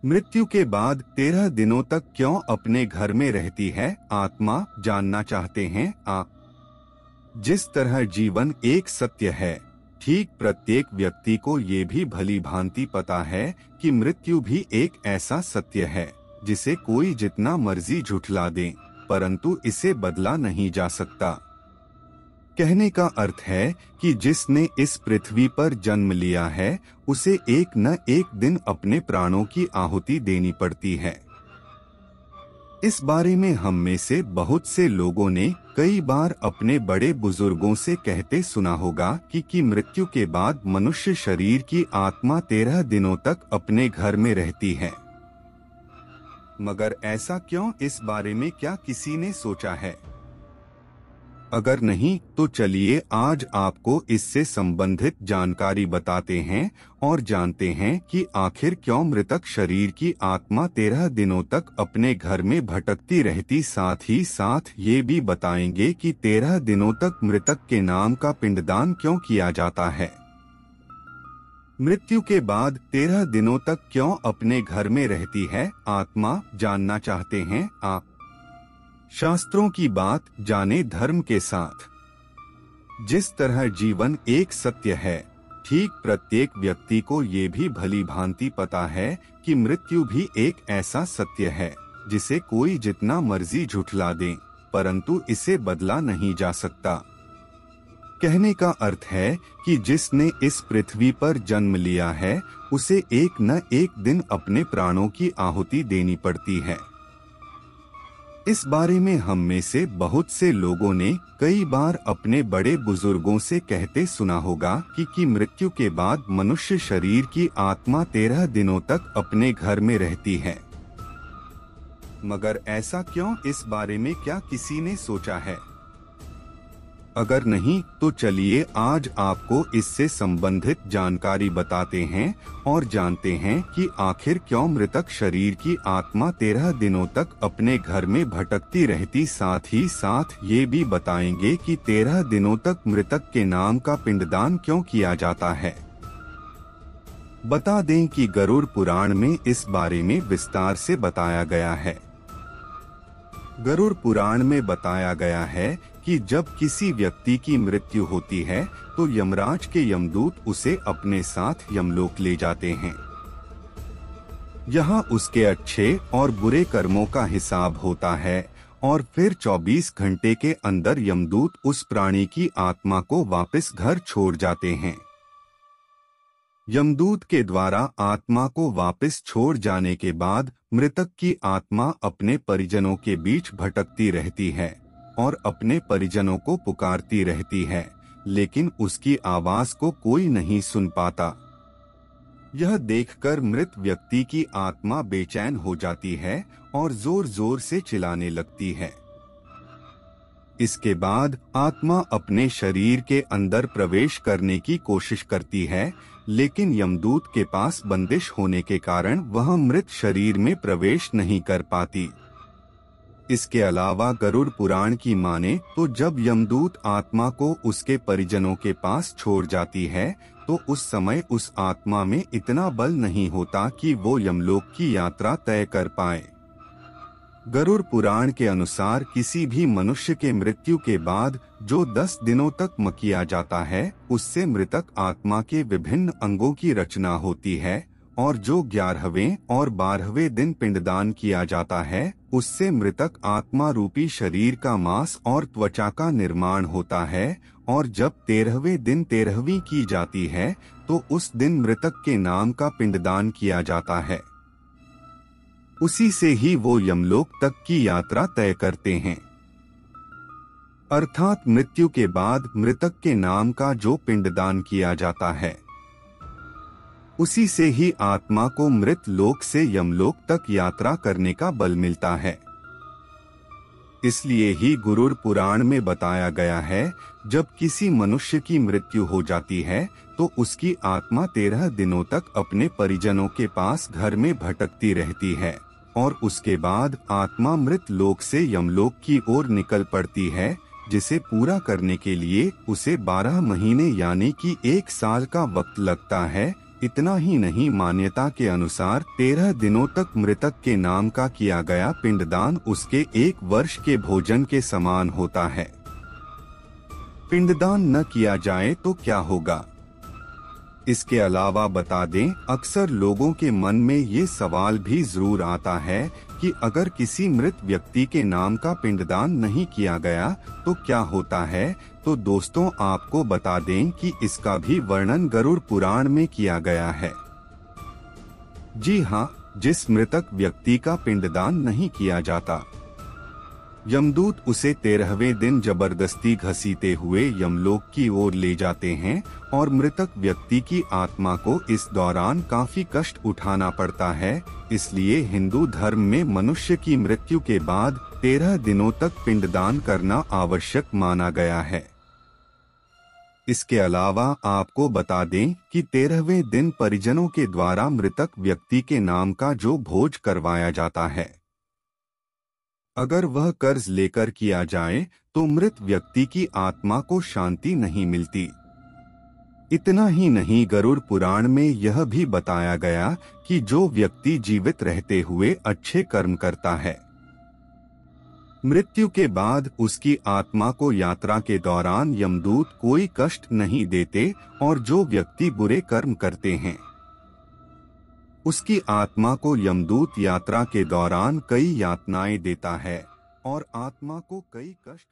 मृत्यु के बाद 13 दिनों तक क्यों अपने घर में रहती है आत्मा, जानना चाहते हैं आप। जिस तरह जीवन एक सत्य है, ठीक प्रत्येक व्यक्ति को ये भी भली भांति पता है कि मृत्यु भी एक ऐसा सत्य है जिसे कोई जितना मर्जी झुठला दे, परंतु इसे बदला नहीं जा सकता। कहने का अर्थ है कि जिसने इस पृथ्वी पर जन्म लिया है उसे एक न एक दिन अपने प्राणों की आहुति देनी पड़ती है। इस बारे में हम में से बहुत से लोगों ने कई बार अपने बड़े बुजुर्गों से कहते सुना होगा कि मृत्यु के बाद मनुष्य शरीर की आत्मा 13 दिनों तक अपने घर में रहती है। मगर ऐसा क्यों, इस बारे में क्या किसी ने सोचा है? अगर नहीं तो चलिए आज आपको इससे संबंधित जानकारी बताते हैं और जानते हैं कि आखिर क्यों मृतक शरीर की आत्मा 13 दिनों तक अपने घर में भटकती रहती। साथ ही साथ ये भी बताएंगे कि 13 दिनों तक मृतक के नाम का पिंडदान क्यों किया जाता है। मृत्यु के बाद 13 दिनों तक क्यों अपने घर में रहती है आत्मा, जानना चाहते हैं आप। शास्त्रों की बात जाने धर्म के साथ। जिस तरह जीवन एक सत्य है, ठीक प्रत्येक व्यक्ति को ये भी भली भांति पता है कि मृत्यु भी एक ऐसा सत्य है जिसे कोई जितना मर्जी झुठला दे, परंतु इसे बदला नहीं जा सकता। कहने का अर्थ है कि जिसने इस पृथ्वी पर जन्म लिया है उसे एक न एक दिन अपने प्राणों की आहुति देनी पड़ती है। इस बारे में हम में से बहुत से लोगों ने कई बार अपने बड़े बुजुर्गों से कहते सुना होगा कि मृत्यु के बाद मनुष्य शरीर की आत्मा 13 दिनों तक अपने घर में रहती है। मगर ऐसा क्यों, इस बारे में क्या किसी ने सोचा है? अगर नहीं तो चलिए आज आपको इससे संबंधित जानकारी बताते हैं और जानते हैं कि आखिर क्यों मृतक शरीर की आत्मा 13 दिनों तक अपने घर में भटकती रहती। साथ ही साथ ये भी बताएंगे कि 13 दिनों तक मृतक के नाम का पिंडदान क्यों किया जाता है। बता दें कि गरुड़ पुराण में इस बारे में विस्तार से बताया गया है। गरुड़ पुराण में बताया गया है कि जब किसी व्यक्ति की मृत्यु होती है तो यमराज के यमदूत उसे अपने साथ यमलोक ले जाते हैं। यहाँ उसके अच्छे और बुरे कर्मों का हिसाब होता है और फिर 24 घंटे के अंदर यमदूत उस प्राणी की आत्मा को वापस घर छोड़ जाते हैं। यमदूत के द्वारा आत्मा को वापस छोड़ जाने के बाद मृतक की आत्मा अपने परिजनों के बीच भटकती रहती है और अपने परिजनों को पुकारती रहती है, लेकिन उसकी आवाज को कोई नहीं सुन पाता। यह देखकर मृत व्यक्ति की आत्मा बेचैन हो जाती है और जोर जोर से चिल्लाने लगती है। इसके बाद आत्मा अपने शरीर के अंदर प्रवेश करने की कोशिश करती है, लेकिन यमदूत के पास बंदिश होने के कारण वह मृत शरीर में प्रवेश नहीं कर पाती। इसके अलावा गरुड़ पुराण की माने तो जब यमदूत आत्मा को उसके परिजनों के पास छोड़ जाती है तो उस समय उस आत्मा में इतना बल नहीं होता कि वो यमलोक की यात्रा तय कर पाए। गरुड़ पुराण के अनुसार किसी भी मनुष्य के मृत्यु के बाद जो 10 दिनों तक किया जाता है उससे मृतक आत्मा के विभिन्न अंगों की रचना होती है, और जो 11वें और 12वें दिन पिंडदान किया जाता है उससे मृतक आत्मा रूपी शरीर का मांस और त्वचा का निर्माण होता है, और जब 13वें दिन 13वीं की जाती है तो उस दिन मृतक के नाम का पिंडदान किया जाता है। उसी से ही वो यमलोक तक की यात्रा तय करते हैं। अर्थात मृत्यु के बाद मृतक के नाम का जो पिंडदान किया जाता है उसी से ही आत्मा को मृत लोक से यमलोक तक यात्रा करने का बल मिलता है। इसलिए ही गरुड़ पुराण में बताया गया है जब किसी मनुष्य की मृत्यु हो जाती है तो उसकी आत्मा 13 दिनों तक अपने परिजनों के पास घर में भटकती रहती है और उसके बाद आत्मा मृत लोक से यमलोक की ओर निकल पड़ती है, जिसे पूरा करने के लिए उसे 12 महीने यानी कि 1 साल का वक्त लगता है। इतना ही नहीं, मान्यता के अनुसार 13 दिनों तक मृतक के नाम का किया गया पिंडदान उसके 1 वर्ष के भोजन के समान होता है। पिंडदान न किया जाए तो क्या होगा? इसके अलावा बता दें, अक्सर लोगों के मन में ये सवाल भी जरूर आता है कि अगर किसी मृत व्यक्ति के नाम का पिंडदान नहीं किया गया तो क्या होता है। तो दोस्तों, आपको बता दें कि इसका भी वर्णन गरुड़ पुराण में किया गया है। जी हाँ, जिस मृतक व्यक्ति का पिंडदान नहीं किया जाता, यमदूत उसे 13वें दिन जबरदस्ती घसीटे हुए यमलोक की ओर ले जाते हैं और मृतक व्यक्ति की आत्मा को इस दौरान काफी कष्ट उठाना पड़ता है। इसलिए हिंदू धर्म में मनुष्य की मृत्यु के बाद 13 दिनों तक पिंडदान करना आवश्यक माना गया है। इसके अलावा आपको बता दें कि 13वें दिन परिजनों के द्वारा मृतक व्यक्ति के नाम का जो भोज करवाया जाता है, अगर वह कर्ज लेकर किया जाए तो मृत व्यक्ति की आत्मा को शांति नहीं मिलती। इतना ही नहीं, गरुड़ पुराण में यह भी बताया गया कि जो व्यक्ति जीवित रहते हुए अच्छे कर्म करता है, मृत्यु के बाद उसकी आत्मा को यात्रा के दौरान यमदूत कोई कष्ट नहीं देते, और जो व्यक्ति बुरे कर्म करते हैं उसकी आत्मा को यमदूत यात्रा के दौरान कई यातनाएं देता है और आत्मा को कई कष्ट